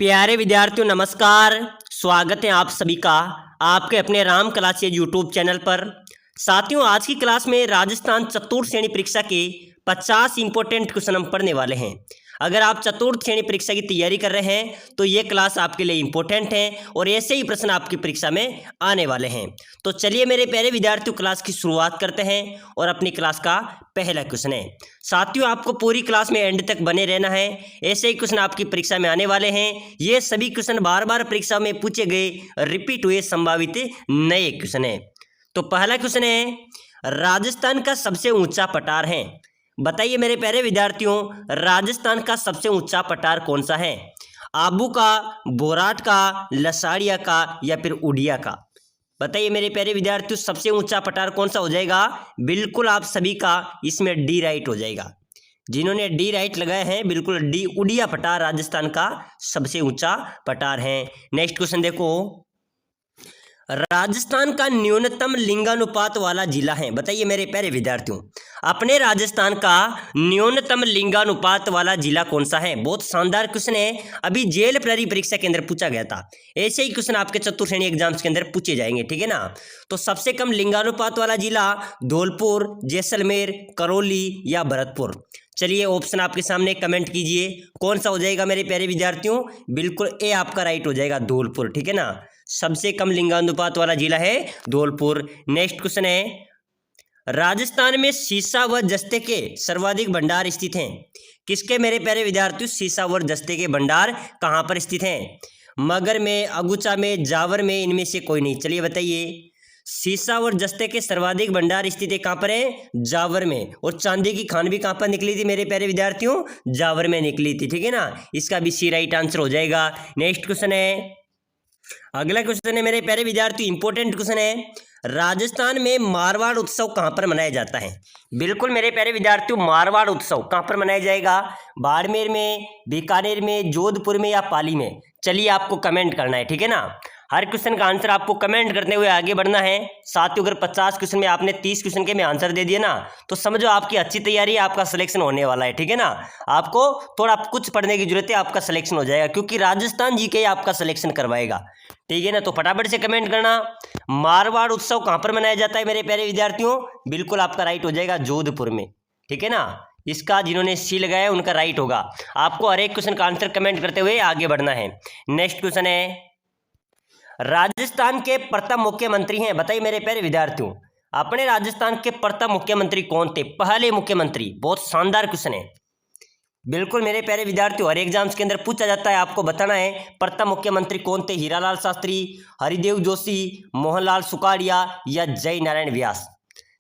प्यारे विद्यार्थियों नमस्कार। स्वागत है आप सभी का आपके अपने राम क्लासेज यूट्यूब चैनल पर। साथियों, आज की क्लास में राजस्थान चतुर्थ श्रेणी परीक्षा के 50 इंपॉर्टेंट क्वेश्चन हम पढ़ने वाले हैं। अगर आप चतुर्थ श्रेणी परीक्षा की तैयारी कर रहे हैं तो ये क्लास आपके लिए इंपॉर्टेंट है और ऐसे ही प्रश्न आपकी परीक्षा में आने वाले हैं। तो चलिए मेरे प्यारे विद्यार्थियों, क्लास की शुरुआत करते हैं और अपनी क्लास का पहला क्वेश्चन है। साथियों, आपको पूरी क्लास में एंड तक बने रहना है, ऐसे ही क्वेश्चन आपकी परीक्षा में आने वाले हैं। ये सभी क्वेश्चन बार बार परीक्षा में पूछे गए रिपीट हुए संभावित नए क्वेश्चन है। तो पहला क्वेश्चन है, राजस्थान का सबसे ऊंचा पठार है। बताइए मेरे प्यारे विद्यार्थियों, राजस्थान का सबसे ऊंचा पठार कौन सा है? आबू का, बोराट का, लसाड़िया का या फिर उड़िया का? बताइए मेरे प्यारे विद्यार्थियों, सबसे ऊंचा पठार कौन सा हो जाएगा? बिल्कुल आप सभी का इसमें डी राइट हो जाएगा। जिन्होंने डी राइट लगाए हैं, बिल्कुल डी, उड़िया पठार राजस्थान का सबसे ऊंचा पठार है। नेक्स्ट क्वेश्चन देखो, राजस्थान का न्यूनतम लिंगानुपात वाला जिला है। बताइए मेरे प्यारे विद्यार्थियों, अपने राजस्थान का न्यूनतम लिंगानुपात वाला जिला कौन सा है? बहुत शानदार क्वेश्चन है, अभी जेल प्रहरी परीक्षा के अंदर पूछा गया था। ऐसे ही क्वेश्चन आपके चतुर्थ श्रेणी एग्जाम्स के अंदर पूछे जाएंगे, ठीक है ना। तो सबसे कम लिंगानुपात वाला जिला धौलपुर, जैसलमेर, करौली या भरतपुर? चलिए ऑप्शन आपके सामने कमेंट कीजिए, कौन सा हो जाएगा मेरे प्यारे विद्यार्थियों? बिल्कुल ए आपका राइट हो जाएगा, धौलपुर, ठीक है ना। सबसे कम लिंगानुपात वाला जिला है धौलपुर। नेक्स्ट क्वेश्चन है, राजस्थान में सीसा व जस्ते के सर्वाधिक भंडार स्थित हैं। किसके मेरे प्यारे विद्यार्थियों सीसा व जस्ते के भंडार कहाँ पर स्थित हैं? मगर में, अगुचा में, जावर में, इनमें से कोई नहीं। चलिए बताइए, सीसा और जस्ते के सर्वाधिक भंडार स्थित है कहाँ पर है? जावर में। और चांदी की खान भी कहाँ पर निकली थी मेरे प्यारे विद्यार्थियों? जावर में निकली थी, ठीक है ना। इसका भी सी राइट आंसर हो जाएगा। नेक्स्ट क्वेश्चन है, अगला क्वेश्चन है मेरे प्यारे विद्यार्थी, इंपॉर्टेंट क्वेश्चन है, राजस्थान में मारवाड़ उत्सव कहाँ पर मनाया जाता है? बिल्कुल मेरे प्यारे विद्यार्थियों, मारवाड़ उत्सव कहाँ पर मनाया जाएगा? बाड़मेर में, बीकानेर में, जोधपुर में या पाली में? चलिए आपको कमेंट करना है, ठीक है ना। हर क्वेश्चन का आंसर आपको कमेंट करते हुए आगे बढ़ना है। साथियों, अगर 50 क्वेश्चन में आपने 30 क्वेश्चन के में आंसर दे दिए ना, तो समझो आपकी अच्छी तैयारी, आपका सिलेक्शन होने वाला है, ठीक है ना। आपको थोड़ा कुछ पढ़ने की जरूरत है, आपका सिलेक्शन हो जाएगा, क्योंकि राजस्थान जी के आपका सिलेक्शन करवाएगा, ठीक है ना। तो फटाफट से कमेंट करना, मारवाड़ उत्सव कहाँ पर मनाया जाता है मेरे प्यारे विद्यार्थियों? बिल्कुल आपका राइट हो जाएगा, जोधपुर में, ठीक है ना। इसका जिन्होंने सी लगाया उनका राइट होगा। आपको हर एक क्वेश्चन का आंसर कमेंट करते हुए आगे बढ़ना है। नेक्स्ट क्वेश्चन है, राजस्थान के प्रथम मुख्यमंत्री हैं। बताइए मेरे प्यारे विद्यार्थियों, अपने राजस्थान के प्रथम मुख्यमंत्री कौन थे? पहले मुख्यमंत्री। बहुत शानदार क्वेश्चन है, बिल्कुल मेरे प्यारे विद्यार्थियों, हर एग्जाम्स के अंदर पूछा जाता है, आपको बताना है प्रथम मुख्यमंत्री कौन थे। हीरालाल शास्त्री, हरिदेव जोशी, मोहनलाल सुखाड़िया या जय नारायण व्यास?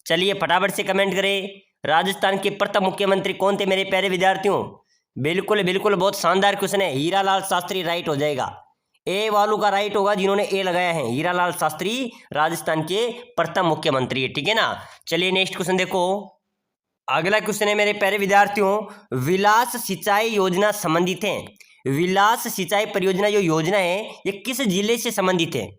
चलिए फटाफट से कमेंट करें, राजस्थान के प्रथम मुख्यमंत्री कौन थे मेरे प्यारे विद्यार्थियों? बिल्कुल बिल्कुल, बहुत शानदार क्वेश्चन है, हीरालाल शास्त्री राइट हो जाएगा। ए वालों का राइट होगा जिन्होंने ए लगाया है, हीरालाल शास्त्री राजस्थान के प्रथम मुख्यमंत्री है, ठीक है ना। चलिए नेक्स्ट क्वेश्चन देखो, अगला क्वेश्चन है मेरे प्यारे विद्यार्थियों, विलास सिंचाई योजना संबंधित है। विलास सिंचाई परियोजना जो योजना है ये किस जिले से संबंधित है?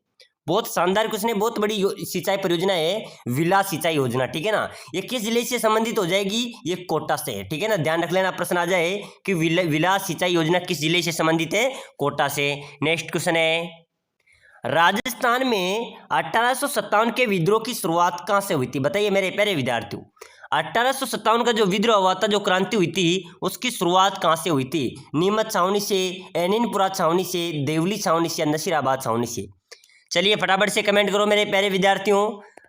बहुत शानदार क्वेश्चन है, बहुत बड़ी सिंचाई परियोजना है विलास सिंचाई योजना, ठीक है ना। ये किस जिले से संबंधित हो जाएगी? ये कोटा से है, ठीक है ना। ध्यान रख लेना, प्रश्न आ जाए कि विलास सिंचाई योजना किस जिले से संबंधित है? कोटा से। नेक्स्ट क्वेश्चन है, राजस्थान में 1857 के विद्रोह की शुरुआत कहाँ से हुई थी? बताइए मेरे प्यारे विद्यार्थियों, 1857 का जो विद्रोह हुआ था, जो क्रांति हुई थी, उसकी शुरुआत कहाँ से हुई थी? नीमच छावनी से, एनिनपुरा छावनी से, देवली छावनी से या नसीराबाद छावनी से? चलिए फटाफट से कमेंट करो मेरे प्यारे विद्यार्थियों,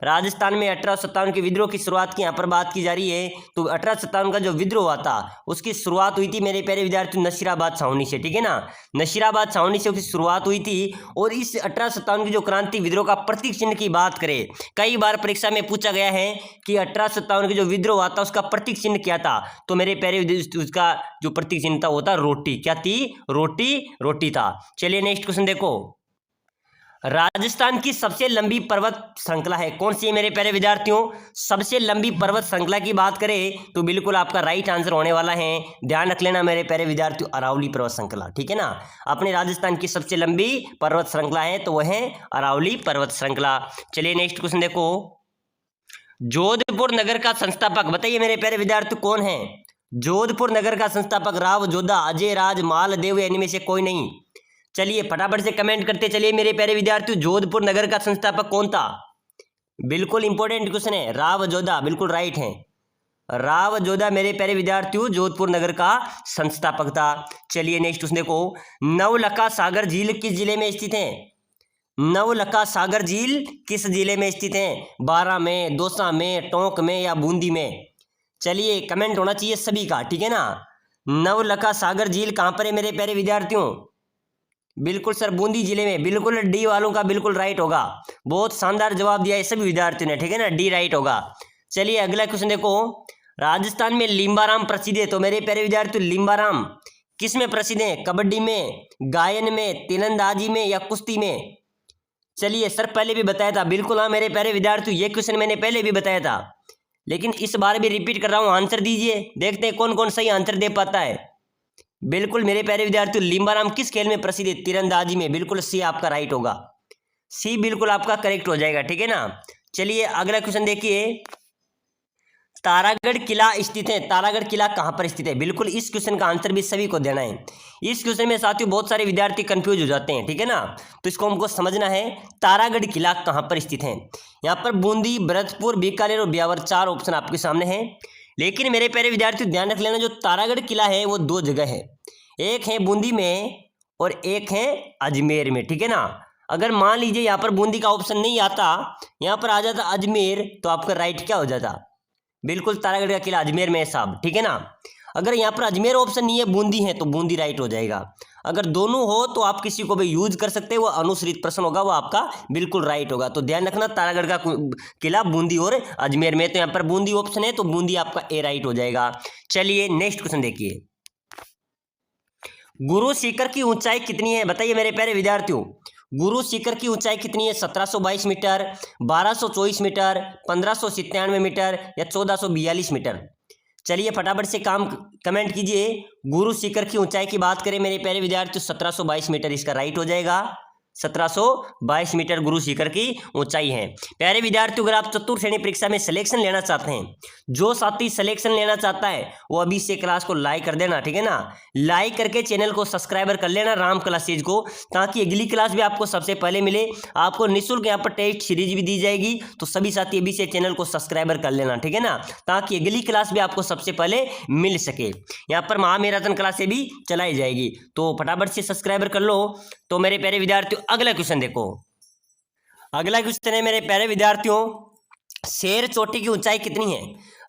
राजस्थान में 1857 के विद्रोह की शुरुआत की यहाँ पर बात की जा रही है। तो 1857 का जो विद्रोह हुआ था उसकी शुरुआत हुई थी मेरे प्यारे विद्यार्थियों नसीराबाद छावनी से, ठीक है ना। नसीराबाद छावनी से उसकी शुरुआत हुई थी। और इस 1857 की जो क्रांति विद्रोह का प्रतीक चिन्ह की बात करें, कई बार परीक्षा में पूछा गया है कि 1857 की जो विद्रोह हुआ था उसका प्रतीक चिन्ह क्या था? तो मेरे प्यारे उसका जो प्रतीक चिन्ह था वो था रोटी। क्या थी? रोटी, रोटी था। चलिए नेक्स्ट क्वेश्चन देखो, राजस्थान की सबसे लंबी पर्वत श्रृंखला है कौन सी है मेरे प्यारे विद्यार्थियों? सबसे लंबी पर्वत श्रृंखला की बात करें तो बिल्कुल आपका राइट आंसर होने वाला है, ध्यान रख लेना मेरे प्यारे विद्यार्थियों, अरावली पर्वत श्रृंखला, ठीक है ना। अपने राजस्थान की सबसे लंबी पर्वत श्रृंखला है तो वह है अरावली पर्वत श्रृंखला। चलिए नेक्स्ट क्वेश्चन देखो, जोधपुर नगर का संस्थापक बताइए मेरे प्यारे विद्यार्थी कौन है? जोधपुर नगर का संस्थापक राव जोधा, अजय राज, मालदेव या इनमें से कोई नहीं। चलिए फटाफट से कमेंट करते चलिए मेरे प्यारे विद्यार्थियों। जोधपुर नगर का संस्थापक कौन था? बिल्कुल इंपॉर्टेंट क्वेश्चन है, राव जोधा, बिल्कुल राइट है। राव जोधा मेरे प्यारे विद्यार्थियों जोधपुर नगर का संस्थापक था। चलिए नेक्स्ट क्वेश्चन देखो, नवलखा सागर झील किस जिले में स्थित है? नवलखा सागर झील किस जिले में स्थित है? बारां में, दौसा में, टोंक में या बूंदी में? चलिए कमेंट होना चाहिए सभी का, ठीक है ना। नवलखा सागर झील कहां पर है मेरे प्यारे विद्यार्थियों? बिल्कुल सर बूंदी जिले में, बिल्कुल डी वालों का बिल्कुल राइट होगा। बहुत शानदार जवाब दिया है सभी विद्यार्थियों ने, ठीक है ना, डी राइट होगा। चलिए अगला क्वेश्चन देखो, राजस्थान में लिम्बाराम प्रसिद्ध है, तो मेरे प्यारे विद्यार्थियों लिम्बाराम किस में प्रसिद्ध है? कबड्डी में, गायन में, तीरंदाजी में या कुश्ती में? चलिए सर पहले भी बताया था, बिल्कुल हाँ मेरे प्यारे विद्यार्थियों ये क्वेश्चन मैंने पहले भी बताया था, लेकिन इस बार भी रिपीट कर रहा हूँ, आंसर दीजिए, देखते हैं कौन कौन सही आंसर दे पाता है। बिल्कुल मेरे प्यारे विद्यार्थियों लिम्बाराम किस खेल में प्रसिद्ध है? तीरंदाजी में, बिल्कुल सी आपका राइट होगा, सी बिल्कुल आपका करेक्ट हो जाएगा, ठीक है ना। चलिए अगला क्वेश्चन देखिए, तारागढ़ किला स्थित है, तारागढ़ किला कहां पर स्थित है? बिल्कुल इस क्वेश्चन का आंसर भी सभी को देना है। इस क्वेश्चन में साथियों बहुत सारे विद्यार्थी कंफ्यूज हो जाते हैं, ठीक है ना, तो इसको हमको समझना है। तारागढ़ किला कहां पर स्थित है? यहाँ पर बूंदी, भरतपुर, बीकानेर और ब्यावर, चार ऑप्शन आपके सामने हैं। लेकिन मेरे प्यारे विद्यार्थियों ध्यान रख लेना, जो तारागढ़ किला है वो दो जगह है, एक है बूंदी में और एक है अजमेर में, ठीक है ना। अगर मान लीजिए यहाँ पर बूंदी का ऑप्शन नहीं आता, यहाँ पर आ जाता अजमेर, तो आपका राइट क्या हो जाता? बिल्कुल तारागढ़ का किला अजमेर में है साहब, ठीक है ना। अगर यहाँ पर अजमेर ऑप्शन नहीं है, बूंदी है, तो बूंदी राइट हो जाएगा। अगर दोनों हो तो आप किसी को भी यूज कर सकते हैं, वो अनुश्रित प्रश्न होगा, वो आपका बिल्कुल राइट होगा। तो ध्यान रखना तारागढ़ का किला बूंदी और अजमेर में, तो यहाँ पर बूंदी ऑप्शन है, तो बूंदी आपका ए राइट हो जाएगा। चलिए नेक्स्ट क्वेश्चन देखिए, गुरु शिखर की ऊंचाई कितनी है? बताइए मेरे प्यारे विद्यार्थियों, गुरु शिखर की ऊंचाई कितनी है? 1722 मीटर, 1224 मीटर, 1597 मीटर या 1442 मीटर? चलिए फटाफट से कमेंट कीजिए। गुरु शिखर की ऊंचाई की बात करें मेरे प्यारे विद्यार्थियों, 1722 मीटर इसका राइट हो जाएगा। 1722 मीटर गुरु शिखर की ऊंचाई है। प्यारे विद्यार्थियों अगर आप चतुर्थ श्रेणी परीक्षा में सिलेक्शन लेना चाहते हैं, जो साथी सिलेक्शन लेना चाहता है वो अभी से क्लास को लाइक कर देना, ठीक है ना, लाइक करके चैनल को सब्सक्राइबर कर लेना राम क्लासेज को, ताकि अगली क्लास भी आपको सबसे पहले मिले। आपको निःशुल्क यहाँ पर टेस्ट सीरीज भी दी जाएगी, तो सभी साथी अभी से चैनल को सब्सक्राइबर कर लेना, ठीक है ना, ताकि अगली क्लास भी आपको सबसे पहले मिल सके। यहाँ पर महामैराथन क्लासें भी चलाई जाएगी, तो फटाफट से सब्सक्राइबर कर लो। तो मेरे प्यारे विद्यार्थियों अगला क्वेश्चन देखो, अगला क्वेश्चन है मेरे प्यारे विद्यार्थियों, शेर चोटी की ऊंचाई कितनी है?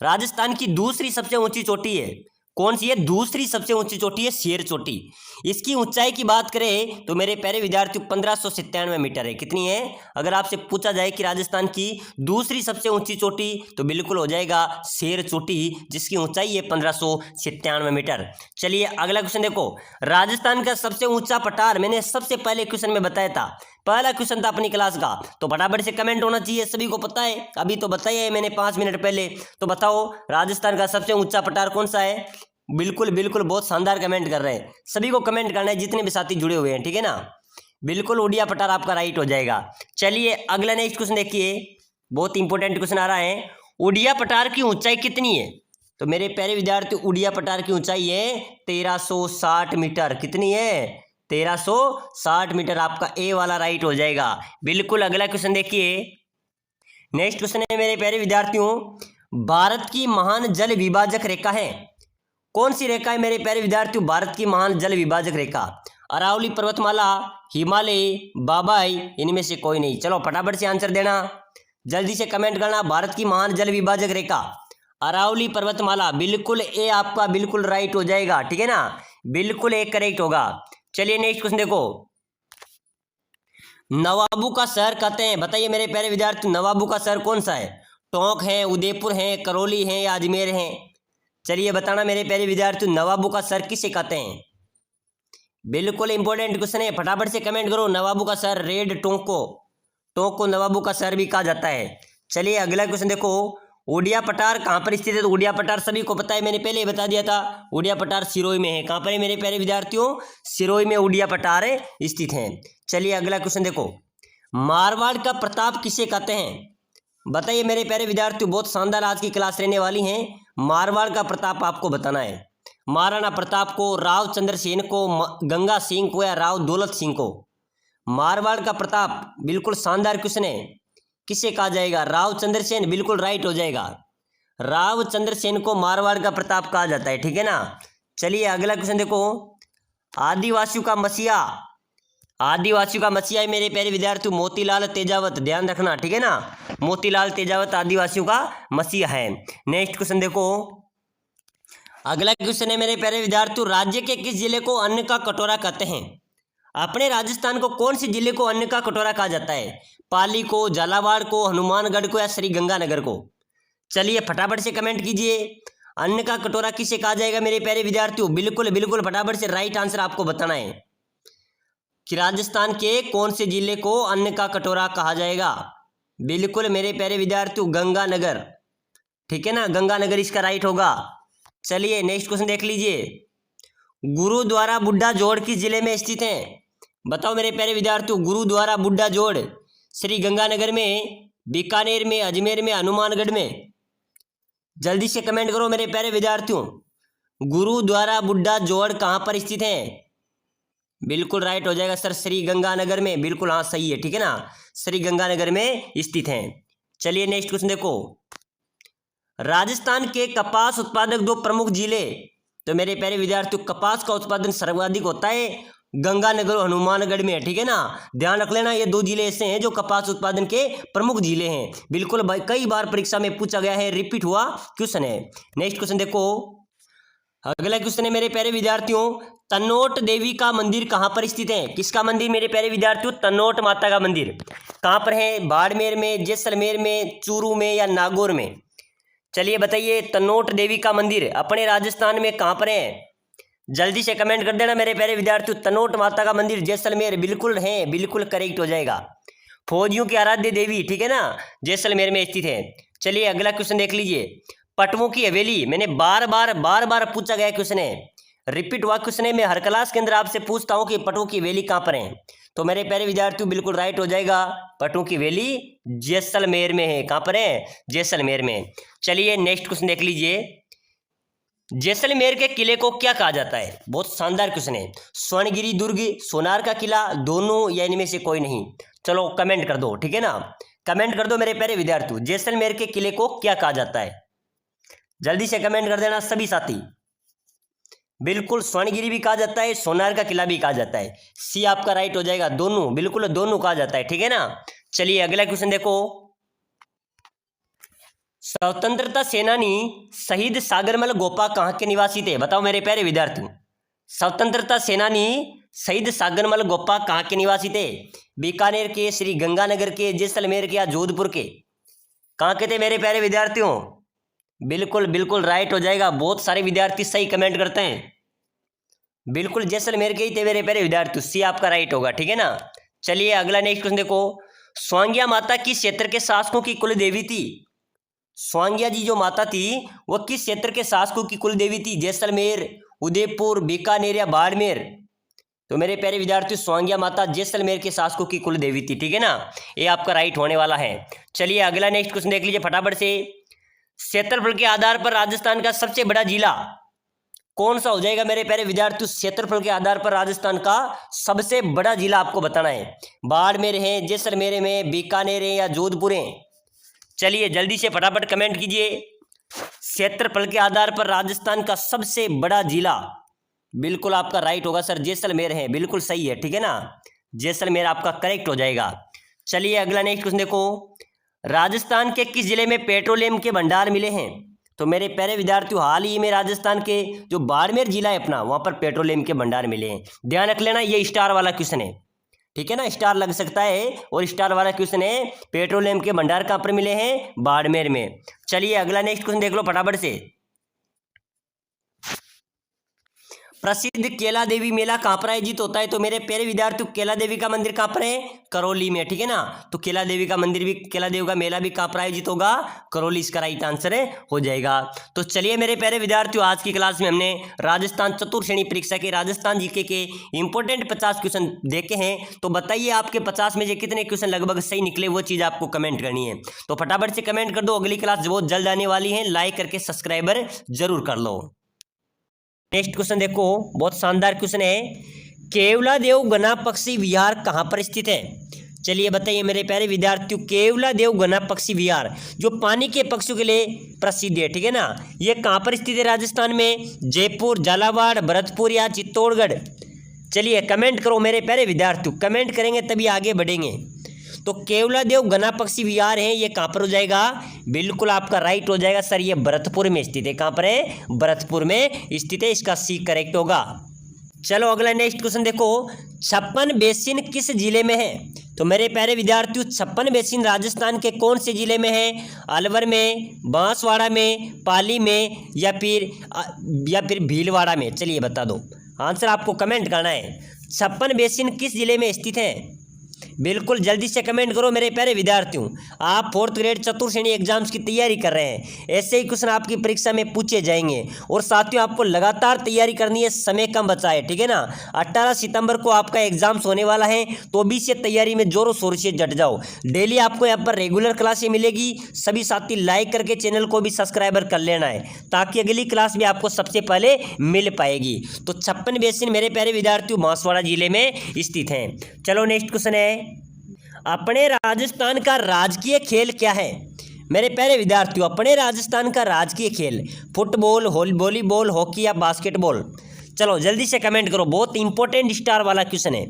राजस्थान की दूसरी सबसे ऊंची चोटी है, कौन सी है? दूसरी सबसे ऊंची चोटी है शेर चोटी। इसकी ऊंचाई की बात करें तो मेरे प्यारे विद्यार्थियों 1597 मीटर है। कितनी है? अगर आपसे पूछा जाए कि राजस्थान की दूसरी सबसे ऊंची चोटी, तो बिल्कुल हो जाएगा शेर चोटी, जिसकी ऊंचाई है 1597 मीटर। चलिए अगला क्वेश्चन देखो, राजस्थान का सबसे ऊंचा पठार, मैंने सबसे पहले क्वेश्चन में बताया था, पहला क्वेश्चन था अपनी क्लास का, तो फटाफट से कमेंट होना चाहिए, सभी को पता है, अभी तो बताया है मैंने 5 मिनट पहले। तो बताओ राजस्थान का सबसे ऊंचा पठार कौन सा है? बिल्कुल बिल्कुल बहुत शानदार कमेंट कर रहे हैं, सभी को कमेंट करना है जितने भी साथी जुड़े हुए हैं, ठीक है ना। बिल्कुल उड़िया पठार आपका राइट हो जाएगा। चलिए अगला नेक्स्ट क्वेश्चन देखिए, बहुत इंपॉर्टेंट क्वेश्चन आ रहा है, उड़िया पठार की ऊंचाई कितनी है? तो मेरे प्यारे विद्यार्थी उड़िया पठार की ऊंचाई है 1360 मीटर। कितनी है? 1360 मीटर, आपका ए वाला राइट हो जाएगा। बिल्कुल अगला क्वेश्चन देखिए, नेक्स्ट क्वेश्चन है मेरे प्यारे विद्यार्थियों, भारत की महान जल विभाजक रेखा है, कौन सी रेखा है मेरे प्यारे विद्यार्थियों? भारत की महान जल विभाजक रेखा, अरावली पर्वतमाला, हिमालय, बाबाई, इनमें से कोई नहीं। चलो फटाफट से आंसर देना, जल्दी से कमेंट करना। भारत की महान जल विभाजक रेखा अरावली पर्वतमाला, बिल्कुल ए आपका बिल्कुल राइट हो जाएगा, ठीक है ना, बिल्कुल ए करेक्ट होगा। चलिए नेक्स्ट क्वेश्चन देखो, नवाबों का शहर कहते हैं, बताइए मेरे प्यारे विद्यार्थी नवाबों का शहर कौन सा है? टोंक है, उदयपुर है, करौली है या अजमेर है? चलिए बताना मेरे प्यारे विद्यार्थी नवाबों का शहर किसे कहते हैं? बिल्कुल इंपॉर्टेंट क्वेश्चन है, फटाफट से कमेंट करो। नवाबों का शहर रेड टोंक को नवाबों का शहर भी कहा जाता है। चलिए अगला क्वेश्चन देखो, उड़िया पठार कहाँ पर स्थित है? तो उड़िया पठार सभी को पता है, मैंने पहले ही बता दिया था, उड़िया पठार सिरोही में है। कहाँ पर है मेरे प्यारे विद्यार्थियों? सिरोही में उड़िया पठार स्थित है। चलिए अगला क्वेश्चन देखो, मारवाड़ का प्रताप किसे कहते हैं? बताइए मेरे प्यारे विद्यार्थियों, बहुत शानदार आज की क्लास रहने वाली है, मारवाड़ का प्रताप आपको बताना है। महाराणा प्रताप को, राव चंद्रसेन को, गंगा सिंह को या राव दौलत सिंह को? मारवाड़ का प्रताप, बिल्कुल शानदार क्वेश्चन है। किसे कहा जाएगा? राव चंद्रसेन, बिल्कुल राइट हो जाएगा। राव चंद्रसेन को मारवाड़ का प्रताप कहा जाता है, ठीक है ना। चलिए अगला क्वेश्चन देखो। आदिवासियों का मसीहा, आदिवासियों का मसीहा है मेरे प्यारे विद्यार्थियों मोतीलाल तेजावत, ध्यान रखना, ठीक है ना। मोतीलाल तेजावत आदिवासियों का मसीहा है। नेक्स्ट क्वेश्चन देखो। अगला क्वेश्चन है मेरे प्यारे विद्यार्थियों, राज्य के किस जिले को अन्न का कटोरा कहते हैं? अपने राजस्थान को कौन सी जिले को अन्न का कटोरा कहा जाता है? पाली को, झालावाड़ को, हनुमानगढ़ को या श्री गंगानगर को? चलिए फटाफट से कमेंट कीजिए, अन्न का कटोरा किसे कहा जाएगा मेरे प्यारे विद्यार्थियों? बिल्कुल बिल्कुल फटाफट से राइट आंसर आपको बताना है कि राजस्थान के कौन से जिले को अन्न का कटोरा कहा जाएगा। बिल्कुल मेरे प्यारे विद्यार्थियों गंगानगर, ठीक है ना, गंगानगर इसका राइट होगा। चलिए नेक्स्ट क्वेश्चन देख लीजिए। गुरुद्वारा बुड्ढा जोड़ किस जिले में स्थित है? बताओ मेरे प्यारे विद्यार्थियों, गुरुद्वारा बुड्ढा जोड़ श्री गंगानगर में, बीकानेर में, अजमेर में, हनुमानगढ़ में? जल्दी से कमेंट करो मेरे प्यारे विद्यार्थियों, गुरुद्वारा बुड्ढा जोड़ कहाँ पर स्थित है? बिल्कुल राइट हो जाएगा सर, श्री गंगानगर में, बिल्कुल हाँ सही है, ठीक है ना, श्री गंगानगर में स्थित है। चलिए नेक्स्ट क्वेश्चन देखो। राजस्थान के कपास उत्पादक दो प्रमुख जिले, तो मेरे प्यारे विद्यार्थियों कपास का उत्पादन सर्वाधिक होता है गंगानगर और हनुमानगढ़ में, ठीक है ना, ध्यान रख लेना। ये दो जिले ऐसे हैं जो कपास उत्पादन के प्रमुख जिले हैं। बिल्कुल भाई, कई बार परीक्षा में पूछा गया है, रिपीट हुआ क्वेश्चन है। नेक्स्ट क्वेश्चन देखो। अगला क्वेश्चन है मेरे प्यारे विद्यार्थियों, तनोट देवी का मंदिर कहाँ पर स्थित है? किसका मंदिर मेरे प्यारे विद्यार्थियों? तनोट माता का मंदिर कहाँ पर है? बाड़मेर में, जैसलमेर में, चूरू में या नागौर में? चलिए बताइए, तनोट देवी का मंदिर अपने राजस्थान में कहाँ पर है? जल्दी से कमेंट कर देना मेरे प्यारे विद्यार्थियों। तनोट माता का मंदिर जैसलमेर, बिल्कुल है, बिल्कुल करेक्ट हो जाएगा। फौजियों की आराध्य देवी, ठीक है ना, जैसलमेर में स्थित है। चलिए अगला क्वेश्चन देख लीजिए। पटवों की हवेली, मैंने बार बार पूछा गया क्वेश्चन है, रिपीट हुआ क्वेश्चन है। मैं हर क्लास के अंदर आपसे पूछता हूँ कि पटवों की हवेली कहाँ पर है, तो मेरे प्यारे विद्यार्थियों बिल्कुल राइट हो जाएगा। पटवों की हवेली जैसलमेर में है। कहाँ पर है? जैसलमेर में। चलिए नेक्स्ट क्वेश्चन देख लीजिए। जैसलमेर के किले को क्या कहा जाता है? बहुत शानदार क्वेश्चन है। स्वर्णगिरी दुर्ग, सोनार का किला, दोनों या इनमें से कोई नहीं? चलो कमेंट कर दो, ठीक है ना, कमेंट कर दो मेरे प्यारे विद्यार्थियों, जैसलमेर के किले को क्या कहा जाता है? जल्दी से कमेंट कर देना सभी साथी। बिल्कुल स्वर्णगिरी भी कहा जाता है, सोनार का किला भी कहा जाता है। सी आपका राइट हो जाएगा, दोनों, बिल्कुल दोनों कहा जाता है, ठीक है ना। चलिए अगला क्वेश्चन देखो। स्वतंत्रता सेनानी शहीद सागरमल गोपा कहाँ के निवासी थे? बताओ मेरे प्यारे विद्यार्थियों, स्वतंत्रता सेनानी शहीद सागरमल गोपा कहाँ के निवासी थे? बीकानेर के, श्री गंगानगर के, जैसलमेर के या जोधपुर के? कहाँ के थे मेरे प्यारे विद्यार्थियों? बिल्कुल बिल्कुल राइट हो जाएगा। बहुत सारे विद्यार्थी सही कमेंट करते हैं, बिल्कुल जैसलमेर के ही थे मेरे प्यारे विद्यार्थियों। सी आपका राइट होगा, ठीक है ना। चलिए अगला नेक्स्ट क्वेश्चन देखो। स्वांग्या माता किस क्षेत्र के शासकों की कुल देवी थी? स्वांग्या जी जो माता थी वो किस क्षेत्र के शासकों की कुल देवी थी? जैसलमेर, उदयपुर, बीकानेर या बाड़मेर? तो मेरे प्यारे विद्यार्थियों स्वांग्या माता जैसलमेर के शासकों की कुल देवी थी, ठीक है ना, ये आपका राइट होने वाला है। चलिए अगला नेक्स्ट क्वेश्चन देख लीजिए फटाफट से। क्षेत्रफल के आधार पर राजस्थान का सबसे बड़ा जिला कौन सा हो जाएगा मेरे प्यारे विद्यार्थियों? क्षेत्रफल के आधार पर राजस्थान का सबसे बड़ा जिला आपको बताना है। बाड़मेर है, जैसलमेर में, बीकानेर है या जोधपुर है? चलिए जल्दी से फटाफट कमेंट कीजिए। क्षेत्रफल के आधार पर राजस्थान का सबसे बड़ा जिला, बिल्कुल आपका राइट होगा सर, जैसलमेर है, बिल्कुल सही है, ठीक है ना, जैसलमेर आपका करेक्ट हो जाएगा। चलिए अगला नेक्स्ट क्वेश्चन देखो। राजस्थान के किस जिले में पेट्रोलियम के भंडार मिले हैं? तो मेरे प्यारे विद्यार्थियों हाल ही में राजस्थान के जो बाड़मेर जिला है अपना, वहां पर पेट्रोलियम के भंडार मिले हैं। ध्यान रख लेना, ये स्टार वाला क्वेश्चन है, ठीक है ना, स्टार लग सकता है और स्टार वाला क्वेश्चन है। पेट्रोलियम के भंडार कहाँ पर मिले हैं? बाड़मेर में। चलिए अगला नेक्स्ट क्वेश्चन देख लो फटाफट से। प्रसिद्ध केला देवी मेला कहाँ पर आयोजित होता है? तो मेरे प्यारे विद्यार्थियों केला देवी का मंदिर कहाँ पर है? करौली में, ठीक है ना, तो केला देवी का मंदिर भी, केला देवी का मेला भी कहाँ पर आयोजित होगा? करौली, इसका राइट आंसर हो जाएगा। तो चलिए मेरे प्यारे विद्यार्थियों आज की क्लास में हमने राजस्थान चतुर्थ श्रेणी परीक्षा के राजस्थान जीके के इंपॉर्टेंट 50 क्वेश्चन देखे हैं। तो बताइए आपके 50 में से कितने क्वेश्चन लगभग सही निकले, वो चीज़ आपको कमेंट करनी है। तो फटाफट से कमेंट कर दो, अगली क्लास बहुत जल्द आने वाली है, लाइक करके सब्सक्राइबर जरूर कर लो। नेक्स्ट क्वेश्चन देखो, बहुत शानदार क्वेश्चन है। केवलादेव गणा पक्षी विहार कहाँ पर स्थित है? चलिए बताइए मेरे प्यारे विद्यार्थियों, केवलादेव गणा पक्षी विहार जो पानी के पक्षियों के लिए प्रसिद्ध है, ठीक है ना, ये कहाँ पर स्थित है? राजस्थान में जयपुर, झालावाड़, भरतपुर या चित्तौड़गढ़? चलिए कमेंट करो मेरे प्यारे विद्यार्थियों, कमेंट करेंगे तभी आगे बढ़ेंगे। तो केवलादेव गणा पक्षी विहार है, ये कहाँ पर हो जाएगा? बिल्कुल आपका राइट हो जाएगा सर, ये भरतपुर में स्थित है। कहाँ पर है? भरतपुर में स्थित है, इसका सी करेक्ट होगा। चलो अगला नेक्स्ट क्वेश्चन देखो, छप्पन बेसिन किस जिले में है? तो मेरे प्यारे विद्यार्थियों, छप्पन बेसिन राजस्थान के कौन से जिले में है? अलवर में, बांसवाड़ा में, पाली में या फिर भीलवाड़ा में? चलिए बता दो, आंसर आपको कमेंट करना है। छप्पन बेसिन किस जिले में स्थित है? बिल्कुल जल्दी से कमेंट करो मेरे प्यारे विद्यार्थियों। आप 4th ग्रेड चतुर्थ श्रेणी एग्जाम्स की तैयारी कर रहे हैं, ऐसे ही क्वेश्चन आपकी परीक्षा में पूछे जाएंगे। और साथियों आपको लगातार तैयारी करनी है, समय कम बचा है, ठीक है ना। 18 सितंबर को आपका एग्जाम्स होने वाला है, तो अभी से तैयारी में जोरों शोर से जट जाओ। डेली आपको यहाँ पर रेगुलर क्लासें मिलेगी। सभी साथी लाइक करके चैनल को भी सब्सक्राइबर कर लेना है, ताकि अगली क्लास भी आपको सबसे पहले मिल पाएगी। तो 56 बेसिन मेरे प्यारे विद्यार्थियों बांसवाड़ा जिले में स्थित हैं। चलो नेक्स्ट क्वेश्चन है, अपने राजस्थान का राजकीय खेल क्या है? मेरे प्यारे विद्यार्थियों, अपने राजस्थान का राजकीय खेल फुटबॉल, वॉलीबॉल, हॉकी या बास्केटबॉल? चलो जल्दी से कमेंट करो, बहुत इंपॉर्टेंट स्टार वाला क्वेश्चन है।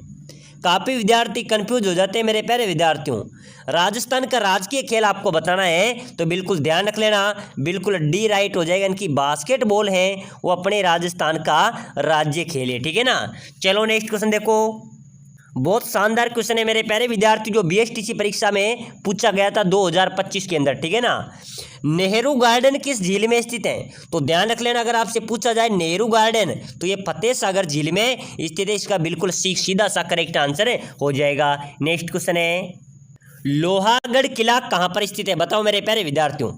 काफ़ी विद्यार्थी कंफ्यूज हो जाते हैं मेरे प्यारे विद्यार्थियों। राजस्थान का राजकीय खेल आपको बताना है, तो बिल्कुल ध्यान रख लेना, बिल्कुल डी राइट हो जाएगा। इनकी बास्केटबॉल है, वो अपने राजस्थान का राज्य खेल है, ठीक है ना। चलो नेक्स्ट क्वेश्चन देखो, बहुत शानदार क्वेश्चन है मेरे प्यारे विद्यार्थी, जो बीएसटीसी परीक्षा में पूछा गया था 2025 के अंदर, ठीक है ना। नेहरू गार्डन किस झील में स्थित है? तो ध्यान रख लेना, अगर आपसे पूछा जाए नेहरू गार्डन, तो ये फतेह सागर झील में स्थित है। इसका बिल्कुल सीधा सा करेक्ट आंसर हो जाएगा। नेक्स्ट क्वेश्चन है, लोहागढ़ किला कहाँ पर स्थित है? बताओ मेरे प्यारे विद्यार्थियों,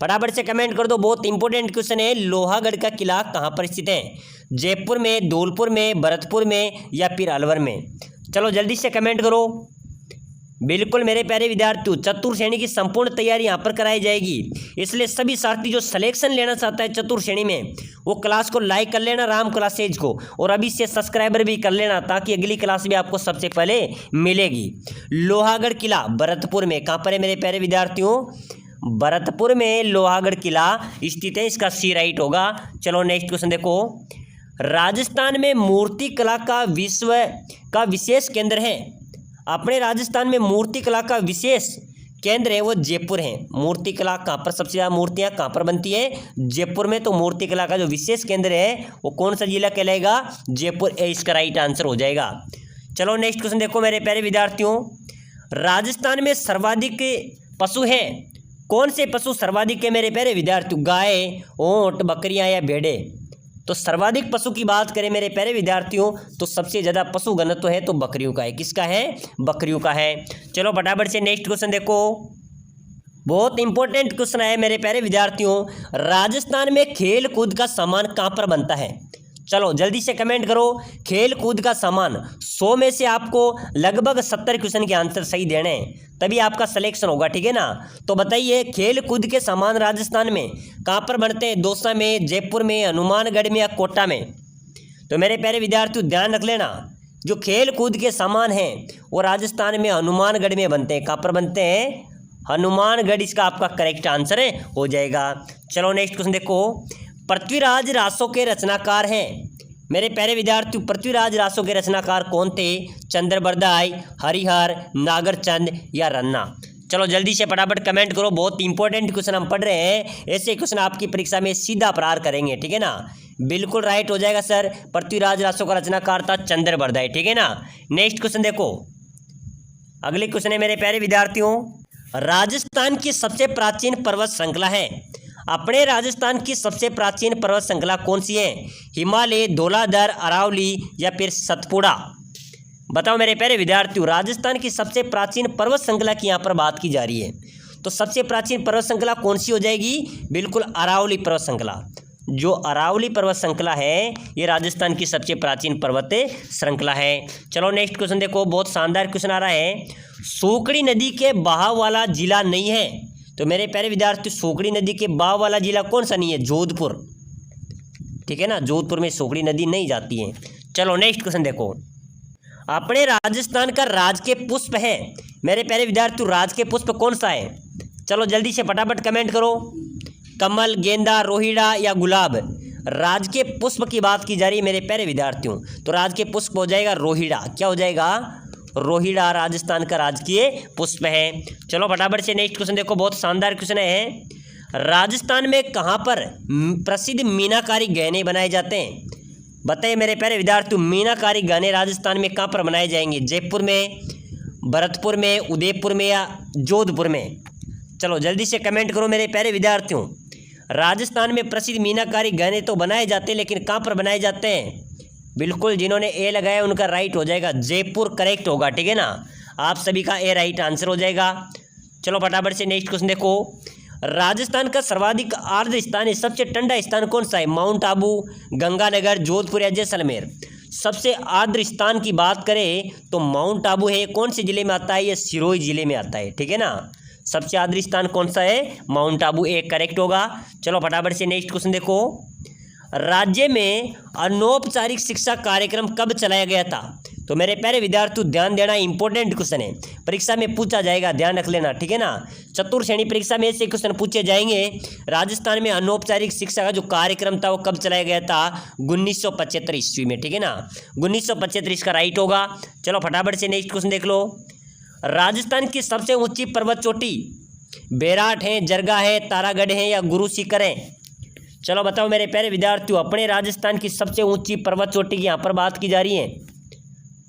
फटाफट से कमेंट कर दो, बहुत इंपॉर्टेंट क्वेश्चन है। लोहागढ़ का किला कहाँ पर स्थित है? जयपुर में, धौलपुर में, भरतपुर में या फिर अलवर में? चलो जल्दी से कमेंट करो। बिल्कुल मेरे प्यारे विद्यार्थियों, चतुर्थ श्रेणी की संपूर्ण तैयारी यहाँ पर कराई जाएगी, इसलिए सभी साथी जो सिलेक्शन लेना चाहता है चतुर्थ श्रेणी में, वो क्लास को लाइक कर लेना, राम क्लासेज को, और अभी से सब्सक्राइबर भी कर लेना, ताकि अगली क्लास भी आपको सबसे पहले मिलेगी। लोहागढ़ किला भरतपुर में, कहाँ पर है मेरे प्यारे विद्यार्थियों? भरतपुर में लोहागढ़ किला स्थित है, इसका सी राइट होगा। चलो नेक्स्ट क्वेश्चन देखो, राजस्थान में मूर्ति कला का विश्व का विशेष केंद्र है। अपने राजस्थान में मूर्ति कला का विशेष केंद्र है, वो जयपुर है। मूर्ति कला कहाँ पर सबसे ज़्यादा मूर्तियाँ कहाँ पर बनती है? जयपुर में। तो मूर्ति कला का जो विशेष केंद्र है वो कौन सा जिला कहलाएगा? जयपुर, इसका राइट आंसर हो जाएगा। चलो नेक्स्ट क्वेश्चन देखो मेरे प्यारे विद्यार्थियों, राजस्थान में सर्वाधिक पशु है, कौन से पशु सर्वाधिक है मेरे प्यारे विद्यार्थियों? गाय, ऊंट, बकरियां या भेड़े? तो सर्वाधिक पशु की बात करें मेरे प्यारे विद्यार्थियों, तो सबसे ज़्यादा पशु घनत्व है तो बकरियों का है। किसका है? बकरियों का है। चलो फटाफट से नेक्स्ट क्वेश्चन देखो, बहुत इंपॉर्टेंट क्वेश्चन है मेरे प्यारे विद्यार्थियों, राजस्थान में खेल कूद का सामान कहाँ पर बनता है? चलो जल्दी से कमेंट करो, खेल कूद का सामान। 100 में से आपको लगभग 70 क्वेश्चन के आंसर सही देने हैं, तभी आपका सिलेक्शन होगा, ठीक है ना। तो बताइए, खेल कूद के सामान राजस्थान में कहाँ पर बनते हैं? दौसा में, जयपुर में, हनुमानगढ़ में या कोटा में? तो मेरे प्यारे विद्यार्थियों ध्यान रख लेना, जो खेल कूद के सामान हैं वो राजस्थान में हनुमानगढ़ में बनते हैं। कहाँ पर बनते हैं? हनुमानगढ़, इसका आपका करेक्ट आंसर हो जाएगा। चलो नेक्स्ट क्वेश्चन देखो, पृथ्वीराज रासों के रचनाकार हैं। मेरे प्यारे विद्यार्थियों, पृथ्वीराज रासों के रचनाकार कौन थे? चंद्रबरदाई, हरिहर, नागरचंद या रन्ना? चलो जल्दी से फटाफट कमेंट करो, बहुत इंपॉर्टेंट क्वेश्चन हम पढ़ रहे हैं, ऐसे क्वेश्चन आपकी परीक्षा में सीधा प्रहार करेंगे, ठीक है ना। बिल्कुल राइट हो जाएगा सर, पृथ्वीराज रासों का रचनाकार था चंद्रबरदाई, ठीक है ना। नेक्स्ट क्वेश्चन देखो, अगले क्वेश्चन है मेरे प्यारे विद्यार्थियों, राजस्थान की सबसे प्राचीन पर्वत श्रृंखला है। अपने राजस्थान की सबसे प्राचीन पर्वत श्रृंखला कौन सी है? हिमालय, धौलाधर, अरावली या फिर सतपुड़ा? बताओ मेरे प्यारे विद्यार्थियों, राजस्थान की सबसे प्राचीन पर्वत श्रृंखला की यहाँ पर बात की जा रही है, तो सबसे प्राचीन पर्वत श्रृंखला कौन सी हो जाएगी? बिल्कुल अरावली पर्वत श्रृंखला। जो अरावली पर्वत श्रृंखला है ये राजस्थान की सबसे प्राचीन पर्वत श्रृंखला है। चलो नेक्स्ट क्वेश्चन देखो, बहुत शानदार क्वेश्चन आ रहा है, सोकड़ी नदी के बहाव वाला जिला नहीं है। तो मेरे प्यारे विद्यार्थी, सोकड़ी नदी के बहाव वाला जिला कौन सा नहीं है? जोधपुर। ठीक है ना, जोधपुर में सोकड़ी नदी नहीं जाती है। चलो नेक्स्ट क्वेश्चन देखो, अपने राजस्थान का राजकीय पुष्प है मेरे प्यारे विद्यार्थियों, राजकीय पुष्प कौन सा है? चलो जल्दी से फटाफट कमेंट करो, कमल, गेंदा, रोहिड़ा या गुलाब। राजकीय पुष्प की बात की जा रही है मेरे प्यारे विद्यार्थियों, तो राजकीय पुष्प हो जाएगा रोहिड़ा। क्या हो जाएगा? रोहिड़ा राजस्थान का राजकीय पुष्प है। चलो फटाफट से नेक्स्ट क्वेश्चन देखो, बहुत शानदार क्वेश्चन है। राजस्थान में कहाँ पर प्रसिद्ध मीनाकारी गहने बनाए जाते हैं? बताइए मेरे प्यारे विद्यार्थियों, मीनाकारी गहने राजस्थान में कहाँ पर बनाए जाएंगे? जयपुर में, भरतपुर में, उदयपुर में या जोधपुर में? चलो जल्दी से कमेंट करो मेरे प्यारे विद्यार्थियों। राजस्थान में प्रसिद्ध मीनाकारी गहने तो बनाए जाते हैं, लेकिन कहाँ पर बनाए जाते हैं? बिल्कुल, जिन्होंने ए लगाया उनका राइट हो जाएगा, जयपुर करेक्ट होगा, ठीक है ना। आप सभी का ए राइट आंसर हो जाएगा। चलो फटाफट से नेक्स्ट क्वेश्चन देखो, राजस्थान का सर्वाधिक आर्द्र स्थान है, सबसे ठंडा स्थान कौन सा है? माउंट आबू, गंगानगर, जोधपुर या जैसलमेर? सबसे आर्द्र स्थान की बात करें तो माउंट आबू है। कौन से जिले में आता है? ये सिरोही जिले में आता है, ठीक है ना। सबसे आर्द्र स्थान कौन सा है? माउंट आबू, एक करेक्ट होगा। चलो फटाफट से नेक्स्ट क्वेश्चन देखो, राज्य में अनौपचारिक शिक्षा कार्यक्रम कब चलाया गया था? तो मेरे प्यारे विद्यार्थियों ध्यान देना, इंपॉर्टेंट क्वेश्चन है, परीक्षा में पूछा जाएगा, ध्यान रख लेना, ठीक है ना। चतुर्थ श्रेणी परीक्षा में ऐसे क्वेश्चन पूछे जाएंगे। राजस्थान में अनौपचारिक शिक्षा का जो कार्यक्रम था वो कब चलाया गया था? 1975 ईस्वी में, ठीक है ना। 1975 इसका राइट होगा। चलो फटाफट से नेक्स्ट क्वेश्चन देख लो, राजस्थान की सबसे ऊंची पर्वत चोटी बैराट है, जरगा है, तारागढ़ है या गुरु शिखर है? चलो बताओ मेरे प्यारे विद्यार्थियों, अपने राजस्थान की सबसे ऊंची पर्वत चोटी की यहाँ पर बात की जा रही है,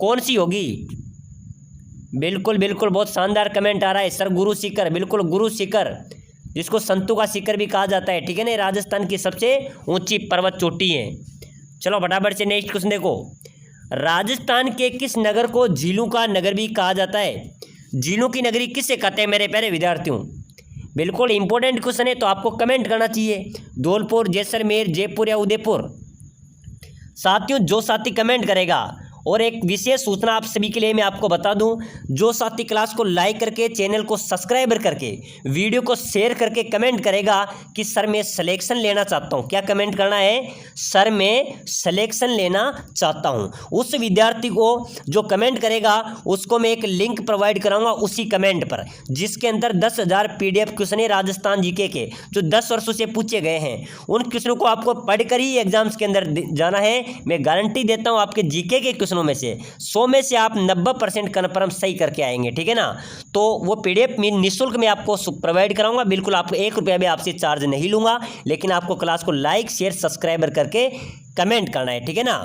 कौन सी होगी? बिल्कुल बिल्कुल, बहुत शानदार कमेंट आ रहा है सर, गुरु शिखर। बिल्कुल गुरु शिखर, जिसको संतों का शिखर भी कहा जाता है, ठीक है ना। राजस्थान की सबसे ऊंची पर्वत चोटी है। चलो फटाफट से नेक्स्ट क्वेश्चन देखो, राजस्थान के किस नगर को झीलों का नगर भी कहा जाता है? झीलों की नगरी किससे कहते हैं मेरे प्यारे विद्यार्थियों? बिल्कुल इंपॉर्टेंट क्वेश्चन है, तो आपको कमेंट करना चाहिए, धौलपुर, जैसलमेर, जयपुर या उदयपुर। साथियों जो साथी कमेंट करेगा, और एक विशेष सूचना आप सभी के लिए मैं आपको बता दूं, जो साथी क्लास को लाइक करके, चैनल को सब्सक्राइब करके, वीडियो को शेयर करके कमेंट करेगा कि सर मैं सिलेक्शन लेना चाहता हूं, क्या कमेंट करना है? सर मैं सिलेक्शन लेना चाहता हूं। उस विद्यार्थी को जो कमेंट करेगा उसको मैं एक लिंक प्रोवाइड कराऊंगा उसी कमेंट पर, जिसके अंदर 10,000 PDF क्वेश्चन है राजस्थान जीके के, जो 10 वर्षों से पूछे गए हैं। उन क्वेश्चनों को आपको पढ़कर ही एग्जाम्स के अंदर जाना है। मैं गारंटी देता हूं आपके जीके के क्वेश्चनों में से 100 में से आप 90% कन्फर्म सही करके आएंगे, ठीक है ना। तो वो PDF में निःशुल्क मैं आपको प्रोवाइड कराऊंगा, बिल्कुल आपको 1 रुपया भी आपसे चार्ज नहीं लूंगा, लेकिन आपको क्लास को लाइक, शेयर, सब्सक्राइबर करके कमेंट करना है, ठीक है ना।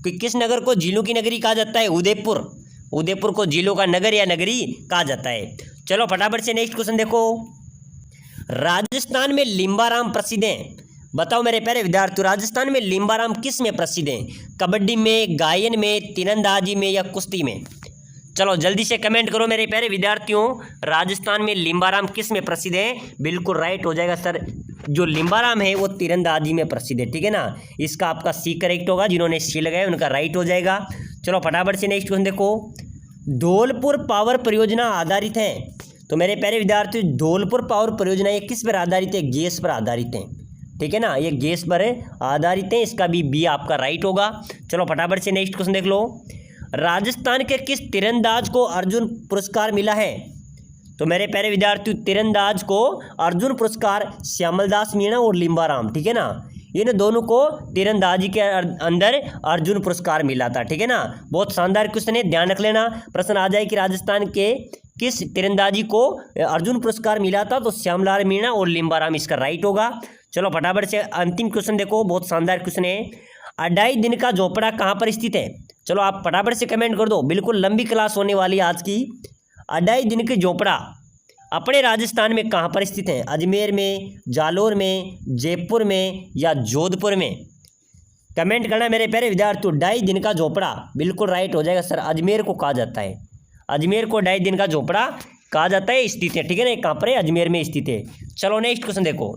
कि किस नगर को झीलों की नगरी कहा जाता है? उदयपुर। उदयपुर को झीलों का नगर या नगरी कहा जाता है। चलो फटाफट से नेक्स्ट क्वेश्चन देखो, राजस्थान में लिम्बाराम प्रसिद्ध हैं, बताओ मेरे प्यारे विद्यार्थियों, राजस्थान में लिम्बाराम किस में प्रसिद्ध हैं? कबड्डी में, गायन में, तीरंदाजी में या कुश्ती में? चलो जल्दी से कमेंट करो मेरे प्यारे विद्यार्थियों, राजस्थान में लिम्बाराम किस में प्रसिद्ध है? बिल्कुल राइट हो जाएगा सर, जो लिम्बाराम है वो तीरंदाजी में प्रसिद्ध है, ठीक है ना। इसका आपका सी करेक्ट होगा, जिन्होंने सी लगाया उनका राइट हो जाएगा। चलो फटाफट से नेक्स्ट क्वेश्चन देखो, धौलपुर पावर परियोजना आधारित है, तो मेरे प्यारे विद्यार्थियों धौलपुर पावर परियोजना ये किस पर आधारित है? गैस पर आधारित है, ठीक है ना, ये गैस पर आधारित है। इसका भी बी आपका राइट होगा। चलो फटाफट से नेक्स्ट क्वेश्चन देख लो, राजस्थान के किस तीरंदाज को अर्जुन पुरस्कार मिला है? तो मेरे प्यारे विद्यार्थियों तीरंदाज को अर्जुन पुरस्कार श्यामलदास मीणा और लिम्बाराम, ठीक है ना, इन दोनों को तीरंदाजी के अंदर अर्जुन पुरस्कार मिला था, ठीक है ना। बहुत शानदार क्वेश्चन है, ध्यान रख लेना। प्रश्न आ जाए कि राजस्थान के किस तीरंदाजी को अर्जुन पुरस्कार मिला था, तो श्यामलाल मीणा और लिम्बाराम इसका राइट होगा। चलो फटाफट से अंतिम क्वेश्चन देखो, बहुत शानदार क्वेश्चन है, अडाई दिन का झोपड़ा कहाँ पर स्थित है? चलो आप फटाफट से कमेंट कर दो, बिल्कुल लंबी क्लास होने वाली है आज की। अडाई दिन के झोपड़ा अपने राजस्थान में कहाँ पर स्थित है? अजमेर में, जालोर में, जयपुर में या जोधपुर में? कमेंट करना मेरे प्यारे विद्यार्थियों। ढाई दिन का झोपड़ा बिल्कुल राइट हो जाएगा सर, अजमेर को कहा जाता है, अजमेर को ढाई दिन का झोपड़ा कहा जाता है, स्थित है, ठीक है ना, कहाँ पर है? अजमेर में स्थित है। चलो नेक्स्ट क्वेश्चन देखो,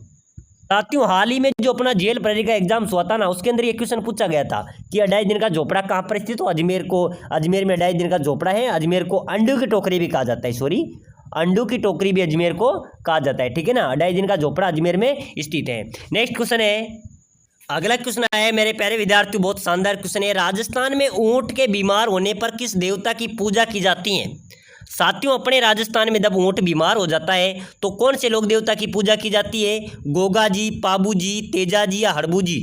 साथियों हाल ही में जो अपना जेल प्रहरी का एग्जाम हुआ था ना, उसके अंदर ये क्वेश्चन पूछा गया था कि अढ़ाई दिन का झोपड़ा कहाँ पर स्थित? तो अजमेर में अढ़ाई दिन का झोपड़ा है। अजमेर को अंडू की टोकरी भी कहा जाता है, सॉरी अंडू की टोकरी भी अजमेर को कहा जाता है, ठीक है ना। अढ़ाई दिन का झोपड़ा अजमेर में स्थित है। नेक्स्ट क्वेश्चन है, अगला क्वेश्चन आया है मेरे प्यारे विद्यार्थियों, बहुत शानदार क्वेश्चन है। राजस्थान में ऊंट के बीमार होने पर किस देवता की पूजा की जाती है? साथियों, अपने राजस्थान में जब ऊंट बीमार हो जाता है तो कौन से लोक देवता की पूजा की जाती है? गोगा जी, पाबू जी, तेजा जी या हड़बू जी?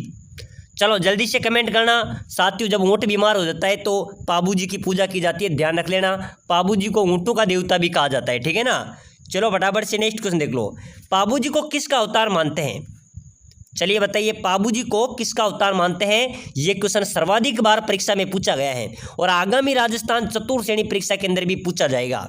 चलो जल्दी से कमेंट करना। साथियों, जब ऊंट बीमार हो जाता है तो पाबू जी की पूजा की जाती है, ध्यान रख लेना। पाबू जी को ऊंटों का देवता भी कहा जाता है, ठीक है ना। चलो फटाफट से नेक्स्ट क्वेश्चन देख लो। पाबू जी को किसका अवतार मानते हैं? चलिए बताइए, पाबू जी को किसका अवतार मानते हैं? ये क्वेश्चन सर्वाधिक बार परीक्षा में पूछा गया है और आगामी राजस्थान चतुर्थ श्रेणी परीक्षा के अंदर भी पूछा जाएगा।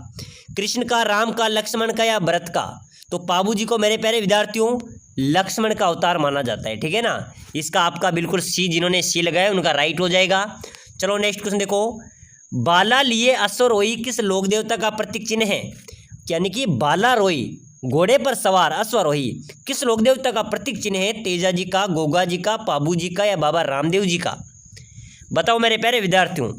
कृष्ण का, राम का, लक्ष्मण का या भरत का? तो पाबू जी को मेरे प्यारे विद्यार्थियों लक्ष्मण का अवतार माना जाता है, ठीक है ना। इसका आपका बिल्कुल सी, जिन्होंने सी लगाया उनका राइट हो जाएगा। चलो नेक्स्ट क्वेश्चन देखो। बाला लिए अश्वरोही किस लोक देवता का प्रतीक चिन्ह है? यानी कि बालारोही, घोड़े पर सवार अश्वरोही, किस लोक देवता का प्रतीक चिन्ह है? तेजा जी का, गोगा जी का, पाबू जी का या बाबा रामदेव जी का? बताओ मेरे प्यारे विद्यार्थियों,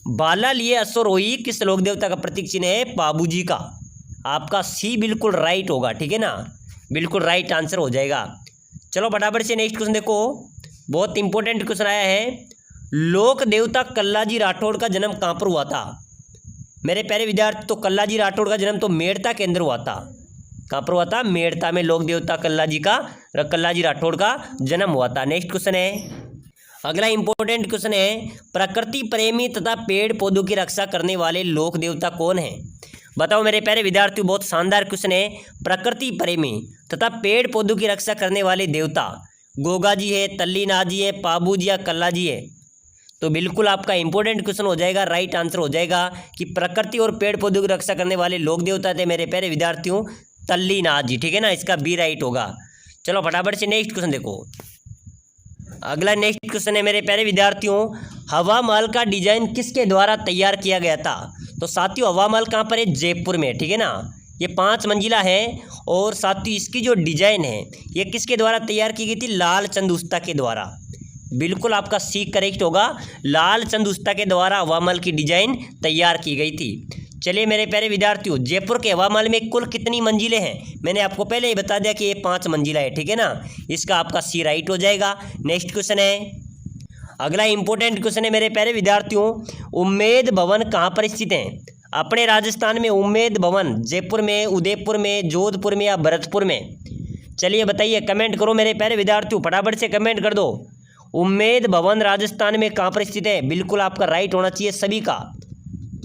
बाला लिए अश्वरोही किस लोक देवता का प्रतीक चिन्ह है? पाबू जी का। आपका सी बिल्कुल राइट होगा, ठीक है ना, बिल्कुल राइट आंसर हो जाएगा। चलो फटाफट से नेक्स्ट क्वेश्चन देखो, बहुत इंपॉर्टेंट क्वेश्चन आया है। लोक देवता कल्लाजी राठौड़ का जन्म कहाँ पर हुआ था? मेरे प्यारे विद्यार्थी, तो कल्लाजी राठौड़ का जन्म तो मेड़ता के अंदर हुआ था। कहाँ पर हुआ था? मेड़ता में लोक देवता कल्लाजी राठौड़ का जन्म हुआ था। नेक्स्ट क्वेश्चन है, अगला इंपॉर्टेंट क्वेश्चन है। प्रकृति प्रेमी तथा पेड़ पौधों की रक्षा करने वाले लोक देवता कौन है? बताओ मेरे प्यारे विद्यार्थियों, बहुत शानदार क्वेश्चन है। प्रकृति प्रेमी तथा पेड़ पौधों की रक्षा करने वाले देवता गोगा जी है, तल्लीनाथ जी है, पाबू जी या कल्ला जी है? तो बिल्कुल आपका इंपॉर्टेंट क्वेश्चन हो जाएगा, राइट आंसर हो जाएगा कि प्रकृति और पेड़ पौधों की रक्षा करने वाले लोक देवता थे मेरे प्यारे विद्यार्थियों तल्लीनाथ जी, ठीक है ना, इसका बी राइट होगा। चलो फटाफट से नेक्स्ट क्वेश्चन देखो। अगला नेक्स्ट क्वेश्चन है मेरे प्यारे विद्यार्थियों, हवा महल का डिजाइन किसके द्वारा तैयार किया गया था? तो साथियों, हवा महल कहाँ पर है? जयपुर में, ठीक है ना। ये 5 मंजिला है और साथियों इसकी जो डिजाइन है ये किसके द्वारा तैयार की गई थी? लाल चंद उस्ता के द्वारा। बिल्कुल आपका सी करेक्ट होगा, लाल चंद उस्ता के द्वारा हवा महल की डिजाइन तैयार की गई थी। चलिए मेरे प्यारे विद्यार्थियों, जयपुर के हवा महल में कुल कितनी मंजिलें हैं? मैंने आपको पहले ही बता दिया कि ये 5 मंजिला है, ठीक है ना, इसका आपका सी राइट हो जाएगा। नेक्स्ट क्वेश्चन है, अगला इंपॉर्टेंट क्वेश्चन है मेरे प्यारे विद्यार्थियों, उम्मेद भवन कहाँ पर स्थित है? अपने राजस्थान में उम्मेद भवन जयपुर में, उदयपुर में, जोधपुर में या भरतपुर में? चलिए बताइए, कमेंट करो मेरे प्यारे विद्यार्थियों, फटाफट से कमेंट कर दो। उम्मेद भवन राजस्थान में कहाँ पर स्थित है? बिल्कुल आपका राइट होना चाहिए सभी का,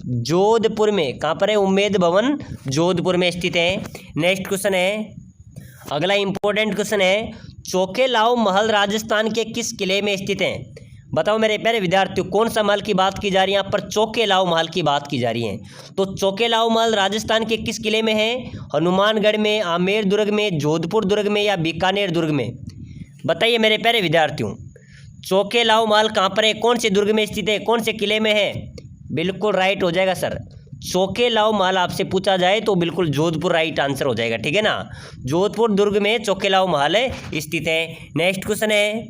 जोधपुर में। कहाँ पर है उम्मेद भवन? जोधपुर में स्थित है। नेक्स्ट क्वेश्चन है, अगला इंपॉर्टेंट क्वेश्चन है, चौकेलाओ महल राजस्थान के किस किले में स्थित है? बताओ मेरे प्यारे विद्यार्थियों, कौन सा महल की बात की जा रही है? यहाँ पर चौकेलाओ महल की बात की जा रही है। तो चौकेलाओ महल राजस्थान के किस किले में है? हनुमानगढ़ में, आमेर दुर्ग में, जोधपुर दुर्ग में या बीकानेर दुर्ग में? बताइए मेरे प्यारे विद्यार्थियों, चौकेलाओ महल कहाँ पर है? कौन से दुर्ग में स्थित है? कौन से किले में है? बिल्कुल राइट हो जाएगा सर, चौकेलाओ महल आपसे पूछा जाए तो बिल्कुल जोधपुर राइट आंसर हो जाएगा, ठीक है ना। जोधपुर दुर्ग में चौकेलाओ महल स्थित है। नेक्स्ट क्वेश्चन है,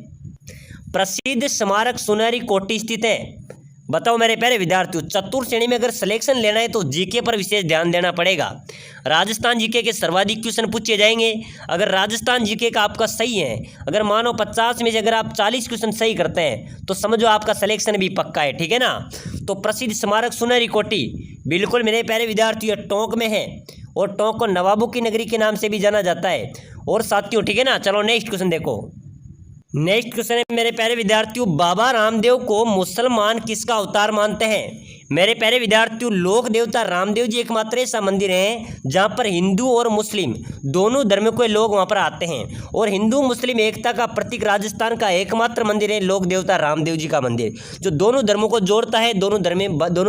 प्रसिद्ध स्मारक सुनहरी कोठी स्थित है? बताओ मेरे प्यारे विद्यार्थियों, चतुर्थ श्रेणी में अगर सिलेक्शन लेना है तो जीके पर विशेष ध्यान देना पड़ेगा। राजस्थान जीके के सर्वाधिक क्वेश्चन पूछे जाएंगे। अगर राजस्थान जीके का आपका सही है, अगर मानो 50 में से अगर आप 40 क्वेश्चन सही करते हैं तो समझो आपका सिलेक्शन भी पक्का है, ठीक है ना। तो प्रसिद्ध स्मारक सुनहरी कोठी बिल्कुल मेरे प्यारे विद्यार्थियों टोंक में है और टोंक को नवाबों की नगरी के नाम से भी जाना जाता है। और साथियों, ठीक है ना, चलो नेक्स्ट क्वेश्चन देखो। नेक्स्ट क्वेश्चन है मेरे प्यारे विद्यार्थियों, बाबा रामदेव को मुसलमान किसका अवतार मानते हैं? मेरे प्यारे विद्यार्थियों, लोक देवता रामदेव जी एकमात्र ऐसा मंदिर है जहाँ पर हिंदू और मुस्लिम दोनों धर्म के लोग वहाँ पर आते हैं और हिंदू मुस्लिम एकता का प्रतीक राजस्थान का एकमात्र मंदिर है लोक देवता रामदेव जी का मंदिर, जो दोनों धर्मों को जोड़ता है, दोनों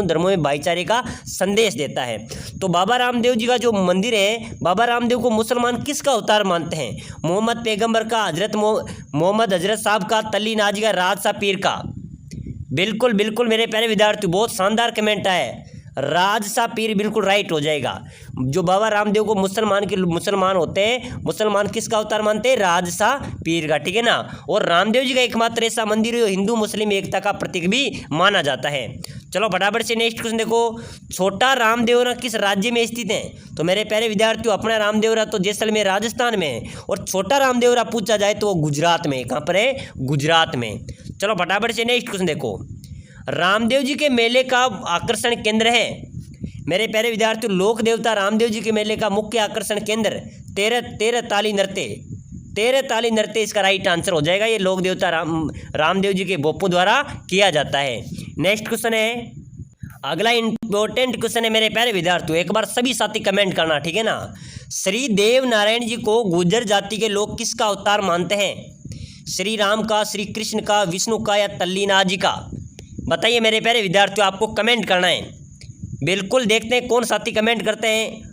धर्मों में भाईचारे का संदेश देता है। तो बाबा रामदेव जी का जो मंदिर है, बाबा रामदेव को मुसलमान किसका अवतार मानते हैं? मोहम्मद पैगम्बर का, मोहम्मद हजरत साहब का, तल्लीनाथ जी का, राजशाह पीर का? बिल्कुल बिल्कुल मेरे प्यारे विद्यार्थी, बहुत शानदार कमेंट है, राजशाह पीर बिल्कुल राइट हो जाएगा। जो बाबा रामदेव को मुसलमान होते हैं, मुसलमान किसका अवतार मानते हैं? राजशाह पीर का, ठीक है ना। और रामदेव जी का एकमात्र ऐसा मंदिर है जो हिंदू मुस्लिम एकता का प्रतीक भी माना जाता है। चलो फटाफट से नेक्स्ट क्वेश्चन देखो, छोटा रामदेवरा किस राज्य में स्थित है? तो मेरे प्यारे विद्यार्थियों, अपना रामदेवरा तो जैसलमेर राजस्थान में है, और छोटा रामदेवरा पूछा जाए तो वो गुजरात में। कहाँ पर है? गुजरात में। चलो फटाफट से नेक्स्ट क्वेश्चन देखो, रामदेव जी के मेले का आकर्षण केंद्र है? मेरे प्यारे विद्यार्थियों, लोक देवता रामदेव जी के मेले का मुख्य आकर्षण केंद्र तेरह ताली नृत्य इसका राइट आंसर हो जाएगा। ये लोक देवता रामदेव जी के बोपू द्वारा किया जाता है। नेक्स्ट क्वेश्चन है, अगला इंपॉर्टेंट क्वेश्चन है मेरे प्यारे विद्यार्थियों, एक बार सभी साथी कमेंट करना, ठीक है ना। श्री देव नारायण जी को गुर्जर जाति के लोग किसका अवतार मानते हैं? श्री राम का, श्री कृष्ण का, विष्णु का या तल्लीनाथ जी का? बताइए मेरे प्यारे विद्यार्थियों, आपको कमेंट करना है। बिल्कुल देखते हैं कौन साथी कमेंट करते हैं।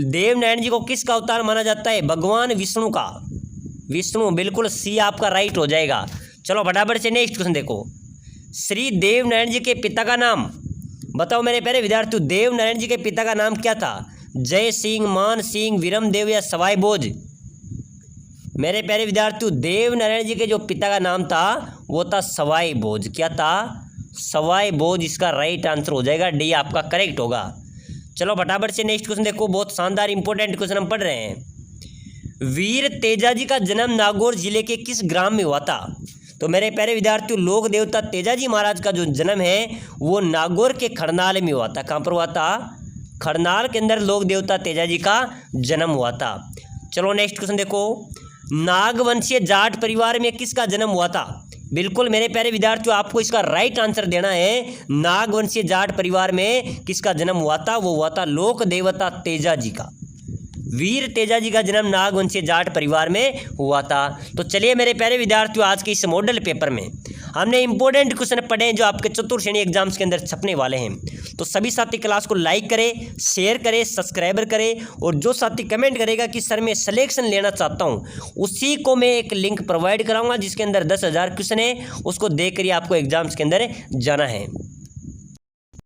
देव नारायण जी को किसका अवतार माना जाता है? भगवान विष्णु का। विष्णु, बिल्कुल सी आपका राइट हो जाएगा। चलो फटाफट से नेक्स्ट क्वेश्चन देखो, श्री देव नारायण जी के पिता का नाम बताओ मेरे प्यारे विद्यार्थियों। देव नारायण जी के पिता का नाम क्या था? जय सिंह, मान सिंह, विरम देव या सवाई भोज? मेरे प्यारे विद्यार्थियों, देव नारायण जी के जो पिता का नाम था वो था सवाई भोज। क्या था? सवाई भोज इसका राइट आंसर हो जाएगा, डी आपका करेक्ट होगा। चलो फटाफट से नेक्स्ट क्वेश्चन देखो, बहुत शानदार इंपॉर्टेंट क्वेश्चन हम पढ़ रहे हैं। वीर तेजाजी का जन्म नागौर जिले के किस ग्राम में हुआ था? तो मेरे प्यारे विद्यार्थियों, लोक देवता तेजाजी महाराज का जो जन्म है वो नागौर के खड़नाल में हुआ था। कहाँ पर हुआ था? खड़नाल के अंदर लोक देवता तेजाजी का जन्म हुआ था। चलो नेक्स्ट क्वेश्चन देखो, नागवंशीय जाट परिवार में किसका जन्म हुआ था? बिल्कुल मेरे प्यारे विद्यार्थियों, आपको इसका राइट आंसर देना है। नागवंशीय जाट परिवार में किसका जन्म हुआ था? वो हुआ था लोक देवता तेजाजी का। वीर तेजाजी का जन्म नागवंशीय जाट परिवार में हुआ था। तो चलिए मेरे प्यारे विद्यार्थियों, आज के इस मॉडल पेपर में हमने इंपॉर्टेंट क्वेश्चन पढ़े हैं जो आपके चतुर्थ श्रेणी एग्जाम्स के अंदर छपने वाले हैं। तो सभी साथी क्लास को लाइक करें, शेयर करें, सब्सक्राइबर करें, और जो साथी कमेंट करेगा कि सर मैं सिलेक्शन लेना चाहता हूँ, उसी को मैं एक लिंक प्रोवाइड कराऊंगा जिसके अंदर 10,000 क्वेश्चन है, उसको देख कर आपको एग्जाम्स के अंदर जाना है।